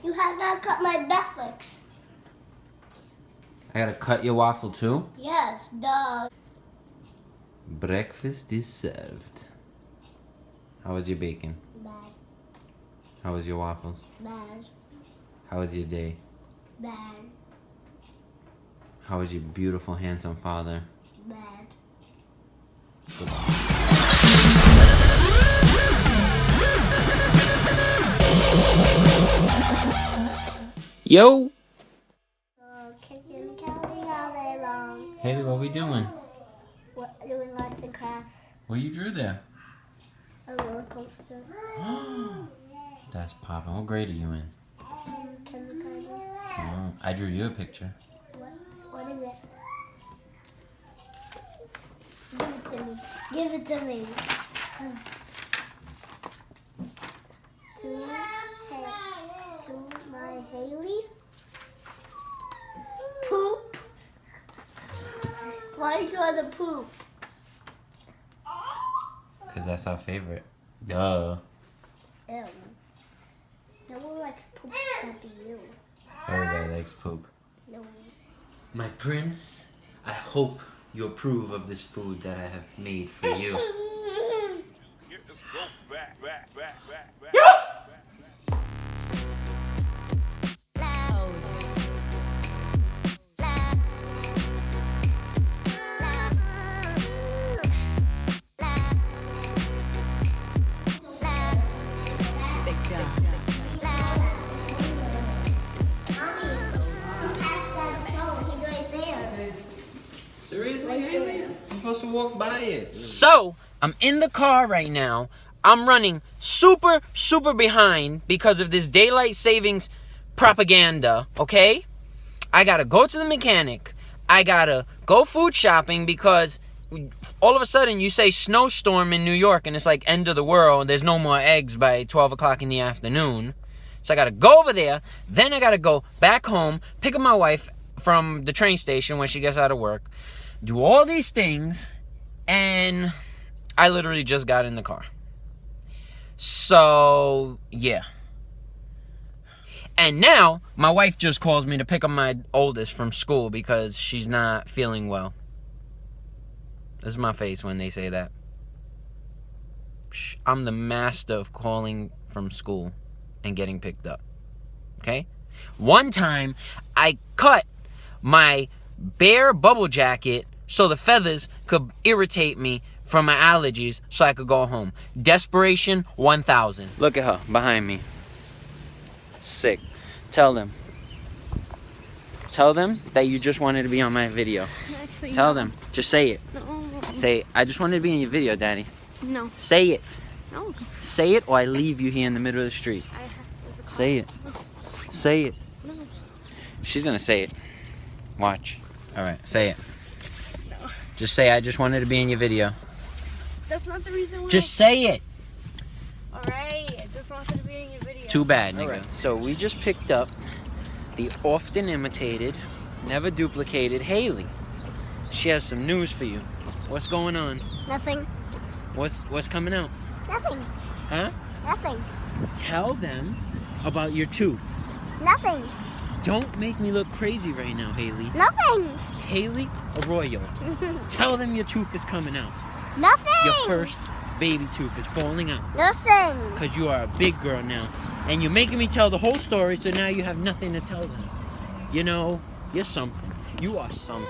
You have not cut my Netflix. I gotta cut your waffle too? Yes, duh. Breakfast is served. How was your bacon? Bad. How was your waffles? Bad. How was your day? Bad. How was your beautiful, handsome father? Bad. Yo! Kitchen counting all day long. Haley, what we doing? Doing arts and crafts. What you drew there? A roller coaster. That's poppin'. What grade are you in? Kindergarten. Oh, I drew you a picture. What is it? Give it to me. Give it to me. To my Haley. Poop. Why you want to poop? Cause that's our favorite. Duh. Ew. No one likes poop except you. Everybody likes poop. No. My prince, I hope you approve of this food that I have made for you. Let's go back. Seriously, Haley? You're supposed to walk by it. So, I'm in the car right now. I'm running super behind because of this daylight savings propaganda, okay? I gotta go to the mechanic. I gotta go food shopping because all of a sudden you say snowstorm in New York and it's like end of the world. There's no more eggs by 12 o'clock in the afternoon. So I gotta go over there. Then I gotta go back home, pick up my wife from the train station when she gets out of work. Do all these things, and I literally just got in the car. So, yeah. And now, my wife just calls me to pick up my oldest from school because she's not feeling well. This is my face when they say that. I'm the master of calling from school and getting picked up. Okay? One time, I cut my bare bubble jacket so the feathers could irritate me from my allergies so I could go home. Desperation 1000. Look at her behind me. Sick. Tell them that you just wanted to be on my video. Actually, Tell them. Just say it. No. Say, I just wanted to be in your video, Daddy. No. Say it. No. Say it or I leave you here in the middle of the street. Say it. Say it. No. She's gonna say it. Watch. Alright, say it. No. Just say, I just wanted to be in your video. That's not the reason why. Just say it. Alright, I just wanted to be in your video. Too bad, nigga. Right. So we just picked up the often imitated, never duplicated Haley. She has some news for you. What's going on? Nothing. What's coming out? Nothing. Huh? Nothing. Tell them about your tooth. Nothing. Don't make me look crazy right now, Haley. Nothing. Haley Arroyo. Tell them your tooth is coming out. Nothing. Your first baby tooth is falling out. Nothing. Because you are a big girl now. And you're making me tell the whole story, so now you have nothing to tell them. You know, you're something. You are something.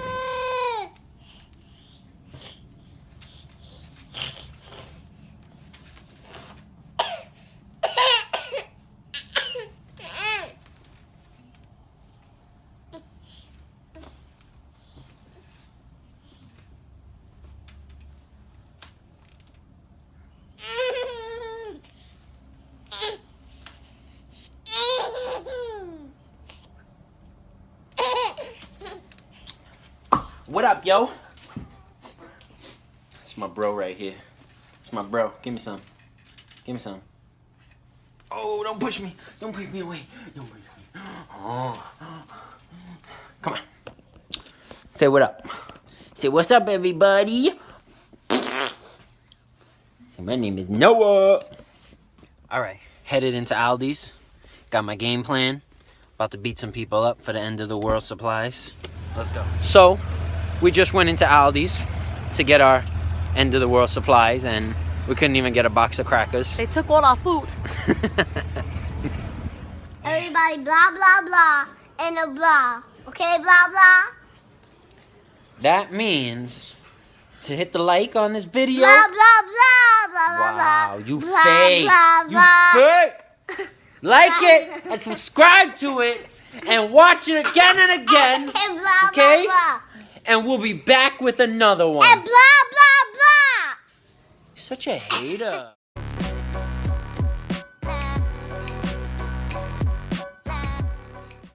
What up, yo? It's my bro right here. It's my bro. Give me some. Give me some. Oh, don't push me. Don't push me away. Don't push me. Oh. Come on. Say what up. Say what's up, everybody. My name is Noah. All right. Headed into Aldi's. Got my game plan. About to beat some people up for the end of the world supplies. Let's go. So, we just went into Aldi's to get our end of the world supplies, and we couldn't even get a box of crackers. They took all our food. Everybody, blah, blah, blah, and a blah. Okay, blah, blah? That means to hit the like on this video. Blah, blah, blah, blah, blah, blah. Wow, you blah, fake. Blah, You blah. fake. Like it and subscribe to it and watch it again and again. And blah, Okay? blah, blah. And we'll be back with another one. And blah, blah, blah. You're such a hater.